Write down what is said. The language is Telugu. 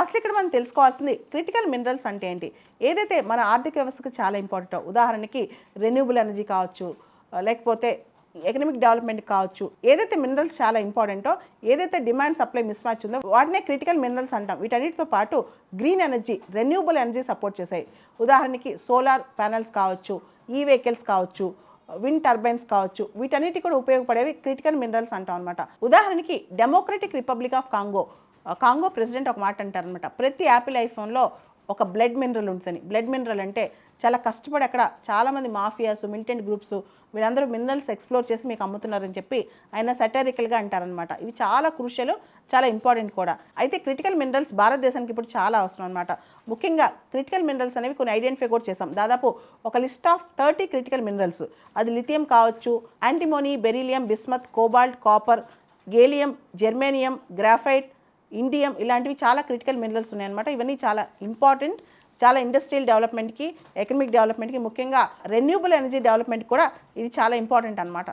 అసలు ఇక్కడ మనం తెలుసుకోవాల్సింది క్రిటికల్ మినరల్స్ అంటే ఏంటి, ఏదైతే మన ఆర్థిక వ్యవస్థకు చాలా ఇంపార్టెంటో, ఉదాహరణకి రెన్యూబుల్ ఎనర్జీ కావచ్చు, లేకపోతే ఎకనామిక్ డెవలప్మెంట్ కావచ్చు, ఏదైతే మినరల్స్ చాలా ఇంపార్టెంటో, ఏదైతే డిమాండ్ సప్లై మిస్ మ్యాచ్ ఉందో వాటినే క్రిటికల్ మినరల్స్ అంటాం. వీటన్నిటితో పాటు green energy, renewable energy support చేసాయి. ఉదాహరణకి సోలార్ ప్యానల్స్ కావచ్చు, ఈ వెహికల్స్ కావచ్చు, విండ్ టర్బైన్స్ కావచ్చు, వీటన్నిటి కూడా ఉపయోగపడేవి క్రిటికల్ మినరల్స్ అంటాం అనమాట. ఉదాహరణకి democratic republic of Congo president ఒక మాట అంటారనమాట, ప్రతి యాపిల్ ఐఫోన్లో ఒక బ్లడ్ మినరల్ ఉంటుంది. బ్లడ్ మినరల్ అంటే చాలా కష్టపడి అక్కడ చాలామంది మాఫియాస్, మిలిటెంట్ గ్రూప్స్ వీళ్ళందరూ మినరల్స్ ఎక్స్ప్లోర్ చేసి మీకు అమ్ముతున్నారని చెప్పి ఆయన సెటరికల్గా అంటారనమాట. ఇవి చాలా క్రూషియల్, చాలా ఇంపార్టెంట్ కూడా. అయితే క్రిటికల్ మినరల్స్ భారతదేశానికి ఇప్పుడు చాలా అవసరం అనమాట. ముఖ్యంగా క్రిటికల్ మినరల్స్ అనేవి కొన్ని ఐడెంటిఫై కూడా చేసాం. దాదాపు ఒక లిస్ట్ ఆఫ్ 30 క్రిటికల్ మినరల్స్. అది లిథియం కావచ్చు, antimony, beryllium, bismuth, cobalt, copper, gallium, germanium, graphite, indium, ఇలాంటివి చాలా క్రిటికల్ మినరల్స్ ఉన్నాయన్నమాట. ఇవన్నీ చాలా ఇంపార్టెంట్, చాలా ఇండస్ట్రియల్ డెవలప్మెంట్కి, ఎకనామిక్ డెవలప్మెంట్కి, ముఖ్యంగా రెన్యూబుల్ ఎనర్జీ డెవలప్మెంట్ కూడా ఇది చాలా ఇంపార్టెంట్ అనమాట.